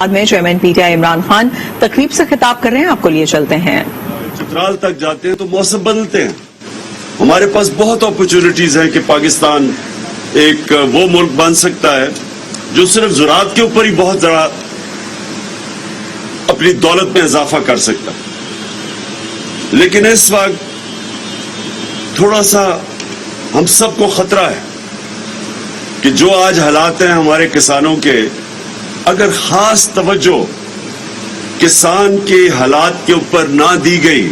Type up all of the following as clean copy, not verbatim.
میں chairman P T آئی عمران خان تقریب سے خطاب کر رہے ہیں، آپ کو لیے چلتے ہیں۔ چترال تک جاتے ہیں تو موسم بدلتے ہیں۔ ہمارے پاس بہت اپرچونٹیز ہیں کہ پاکستان ایک وہ ملک بن سکتا ہے جو صرف زراعت کے اوپر ہی بہت ذرا اپنی دولت میں اضافہ کر سکتا ہے، لیکن اس وقت تھوڑا سا ہم سب کو خطرہ ہے کہ جو آج حالات ہیں ہمارے کسانوں کے، اگر خاص توجہ کسان کے حالات کے اوپر نہ دی گئی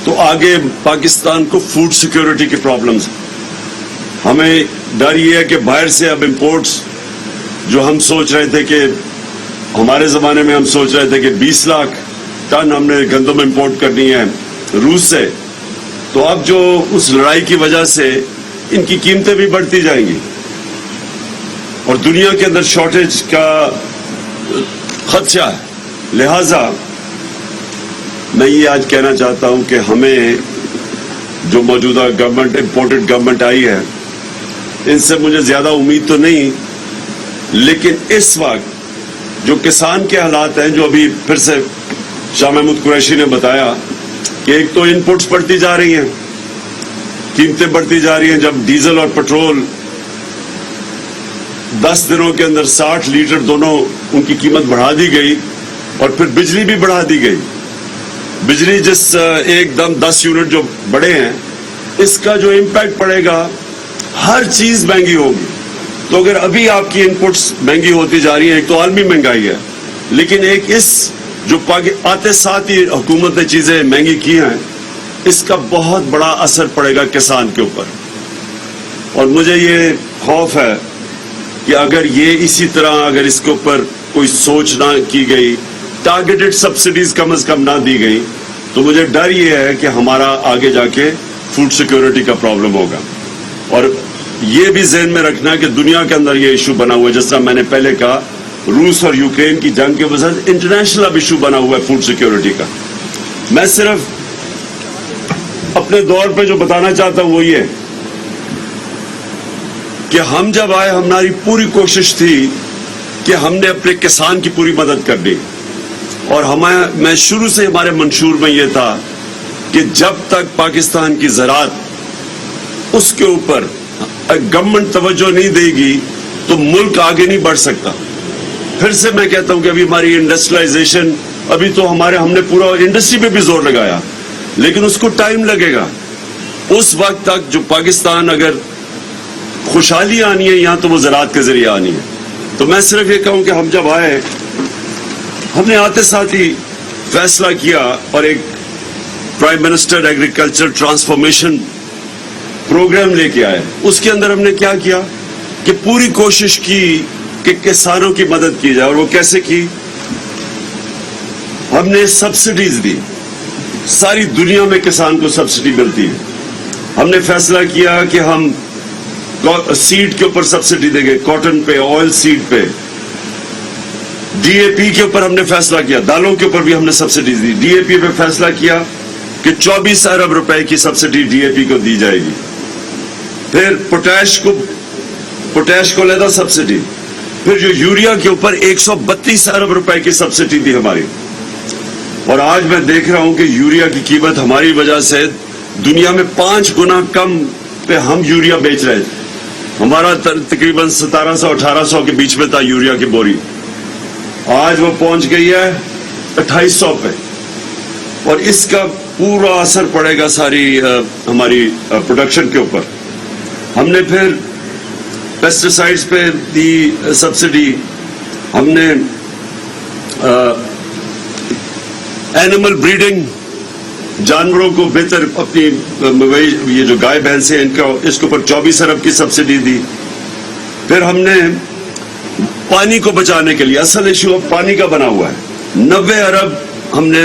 تو آگے پاکستان کو فوڈ سیکیورٹی کی پرابلمز ہیں۔ ہمیں ڈر یہ ہے کہ باہر سے اب امپورٹس جو ہم سوچ رہے تھے کہ ہمارے زمانے میں ہم سوچ رہے تھے کہ 20 لاکھ ٹن ہم نے گندم امپورٹ کرنی ہے روس سے، تو اب جو اس لڑائی کی وجہ سے ان کی قیمتیں بھی بڑھتی جائیں گی اور دنیا کے اندر شارٹیج کا خدشہ ہے۔ لہذا میں یہ آج کہنا چاہتا ہوں کہ ہمیں جو موجودہ گورنمنٹ امپورٹڈ گورنمنٹ آئی ہے ان سے مجھے زیادہ امید تو نہیں، لیکن اس وقت جو کسان کے حالات ہیں، جو ابھی پھر سے شاہ محمود قریشی نے بتایا کہ ایک تو ان پٹس بڑھتی جا رہی ہیں، قیمتیں بڑھتی جا رہی ہیں۔ جب ڈیزل اور پٹرول 10 دنوں کے اندر 60 لیٹر دونوں ان کی قیمت بڑھا دی گئی، اور پھر بجلی بھی بڑھا دی گئی، بجلی جس ایک دم 10 یونٹ جو بڑھے ہیں، اس کا جو امپیکٹ پڑے گا، ہر چیز مہنگی ہوگی۔ تو اگر ابھی آپ کی انپٹس مہنگی ہوتی جا رہی ہیں، ایک تو عالمی مہنگائی ہے، لیکن ایک اس جو آتے ساتھ ہی حکومت نے چیزیں مہنگی کی ہیں، اس کا بہت بڑا اثر پڑے گا کسان کے اوپر۔ اور مجھے یہ خوف ہے کہ اگر یہ اسی طرح اگر اس کے اوپر کوئی سوچ نہ کی گئی، ٹارگیٹڈ سبسڈیز کم از کم نہ دی گئی، تو مجھے ڈر یہ ہے کہ ہمارا آگے جا کے فوڈ سیکیورٹی کا پرابلم ہوگا۔ اور یہ بھی ذہن میں رکھنا کہ دنیا کے اندر یہ ایشو بنا ہوا ہے، جس طرح میں نے پہلے کہا، روس اور یوکرین کی جنگ کے وجہ سے انٹرنیشنل اب ایشو بنا ہوا ہے فوڈ سیکیورٹی کا۔ میں صرف اپنے دور پہ جو بتانا چاہتا ہوں وہ یہ کہ ہم جب آئے، ہماری پوری کوشش تھی کہ ہم نے اپنے کسان کی پوری مدد کرنی، اور میں شروع سے ہمارے منشور میں یہ تھا کہ جب تک پاکستان کی زراعت اس کے اوپر گورنمنٹ توجہ نہیں دے گی تو ملک آگے نہیں بڑھ سکتا۔ پھر سے میں کہتا ہوں کہ ابھی ہماری انڈسٹریلائزیشن، ابھی تو ہم نے پورا انڈسٹری پہ بھی زور لگایا، لیکن اس کو ٹائم لگے گا۔ اس وقت تک جو پاکستان اگر خوشحالی آنی ہے یہاں، تو وہ زراعت کے ذریعے آنی ہے۔ تو میں صرف یہ کہوں کہ ہم جب آئے، ہم نے آتے ساتھ ہی فیصلہ کیا اور ایک prime minister agriculture transformation program لے کے آئے۔ اس کے اندر ہم نے کیا کیا کہ پوری کوشش کی کہ کسانوں کی مدد کی جائے۔ اور وہ کیسے کی؟ ہم نے سبسڈیز دی، ساری دنیا میں کسان کو سبسڈی ملتی ہے۔ ہم نے فیصلہ کیا کہ ہم سیڈ کے اوپر سبسڈی دیں گے، کاٹن پہ، آئل سیڈ پہ، ڈی اے پی کے اوپر ہم نے فیصلہ کیا، دالوں کے اوپر بھی ہم نے سبسڈی دی۔ ڈی اے پی پہ فیصلہ کیا کہ 24 ارب روپے کی سبسڈی ڈی اے پی کو دی جائے گی۔ پھر پوٹیش کو علیحدہ سبسڈی، پھر جو یوریا کے اوپر 132 ارب روپے کی سبسڈی دی ہماری۔ اور آج میں دیکھ رہا ہوں کہ یوریا کی قیمت ہماری وجہ سے دنیا میں 5 گنا کم پہ ہم یوریا بیچ رہے تھے۔ ہمارا تقریباً 1700-1800 کے بیچ میں تھا یوریا کی بوری، آج وہ پہنچ گئی ہے 2800 پہ، اور اس کا پورا اثر پڑے گا ساری ہماری پروڈکشن کے اوپر۔ ہم نے پھر پیسٹیسائڈز پہ دی سبسڈی، ہم نے اینیمل بریڈنگ، جانوروں کو بہتر اپنی یہ جو گائے بھینس ہیں اس کے اوپر 24 ارب کی سبسڈی دی۔ پھر ہم نے پانی کو بچانے کے لیے، اصل ایشو اب پانی کا بنا ہوا ہے، 90 ارب ہم نے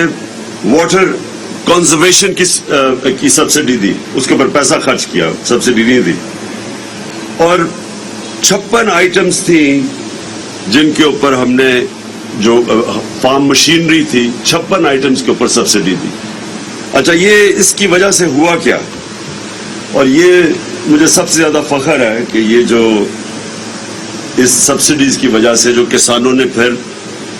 واٹر کنزرویشن کی سبسڈی دی، اس کے اوپر پیسہ خرچ کیا، سبسڈی نہیں دی۔ اور 56 آئٹمز تھیں جن کے اوپر ہم نے، جو فارم مشینری تھی، 56 آئٹمز کے اوپر سبسڈی دی۔ اچھا، یہ اس کی وجہ سے ہوا کیا؟ اور یہ مجھے سب سے زیادہ فخر ہے کہ یہ جو اس سبسڈیز کی وجہ سے جو کسانوں نے پھر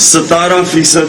17%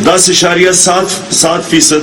10.7%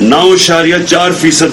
9.4%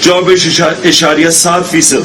24.7%,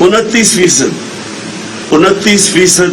29%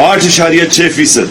8.6%,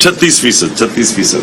36%।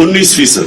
19%।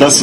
10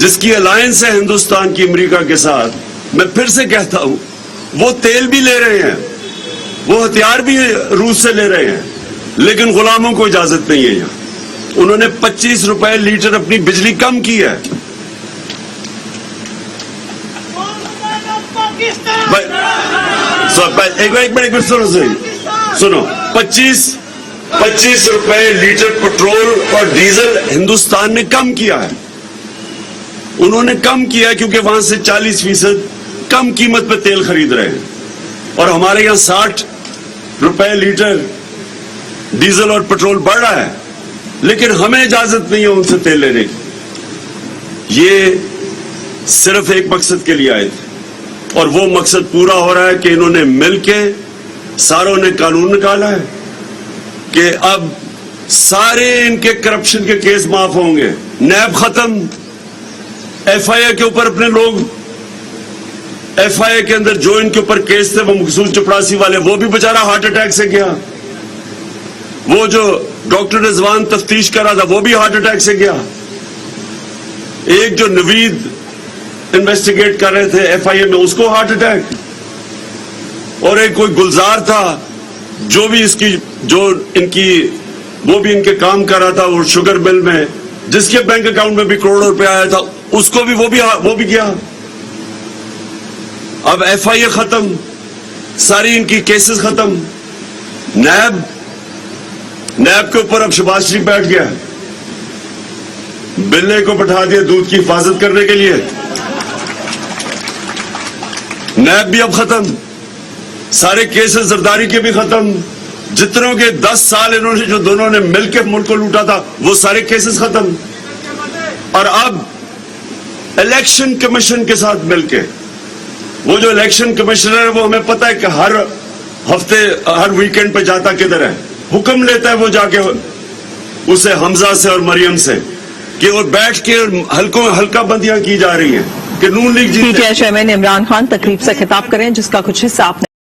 جس کی الائنس ہے ہندوستان کی امریکہ کے ساتھ، میں پھر سے کہتا ہوں وہ تیل بھی لے رہے ہیں، وہ ہتھیار بھی روس سے لے رہے ہیں، لیکن غلاموں کو اجازت نہیں ہے یہاں۔ انہوں نے 25 روپے لیٹر اپنی بجلی کم کی ہے۔ ایک منٹ سنو، 25 روپے لیٹر پیٹرول اور ڈیزل ہندوستان نے کم کیا ہے۔ انہوں نے کم کیا کیونکہ وہاں سے 40% کم قیمت پہ تیل خرید رہے ہیں، اور ہمارے یہاں 60 روپے لیٹر ڈیزل اور پیٹرول بڑھ رہا ہے، لیکن ہمیں اجازت نہیں ہے ان سے تیل لینے کی۔ یہ صرف ایک مقصد کے لیے آئے تھے، اور وہ مقصد پورا ہو رہا ہے کہ انہوں نے مل کے ساروں نے قانون نکالا ہے کہ اب سارے ان کے کرپشن کے کیس معاف ہوں گے۔ نیب ختم، ایف آئی اے کے اوپر اپنے لوگ، ایف آئی اے کے اندر جو ان کے اوپر کیس تھے وہ مقصود چپڑاسی والے، وہ بھی بیچارہ ہارٹ اٹیک سے گیا۔ وہ جو ڈاکٹر رضوان تفتیش کر رہا تھا وہ بھی ہارٹ اٹیک سے گیا۔ ایک جو نوید انویسٹیگیٹ کر رہے تھے ایف آئی اے میں، اس کو ہارٹ اٹیک، اور ایک کوئی گلزار تھا جو بھی وہ بھی ان کے کام کر رہا تھا وہ شوگر مل میں، جس کے بینک اکاؤنٹ میں بھی کروڑوں روپے آیا تھا، اس کو بھی وہ بھی گیا۔ اب ایف آئی اے ختم، ساری ان کی کیسز ختم، نیب کے اوپر اب شہباز شریف بیٹھ گیا، بلے کو بٹھا دیا دودھ کی حفاظت کرنے کے لیے۔ نیب بھی اب ختم، سارے کیسز زرداری کے بھی ختم، جتنوں کے 10 سال انہوں نے جو دونوں نے مل کے ملک کو لوٹا تھا وہ سارے کیسز ختم۔ اور اب الیکشن کمیشن کے ساتھ مل کے، وہ جو الیکشن کمشنر ہے وہ ہمیں پتہ ہے کہ ہر ہفتے ہر ویکینڈ پہ جاتا کدھر ہے، حکم لیتا ہے وہ جا کے اسے حمزہ سے اور مریم سے کہ وہ بیٹھ کے حلقوں میں حلقہ بندیاں کی جا رہی ہیں کہ Noon League P T I chairman Imran Khan تقریب سے خطاب کریں جس کا کچھ حصہ آپ نے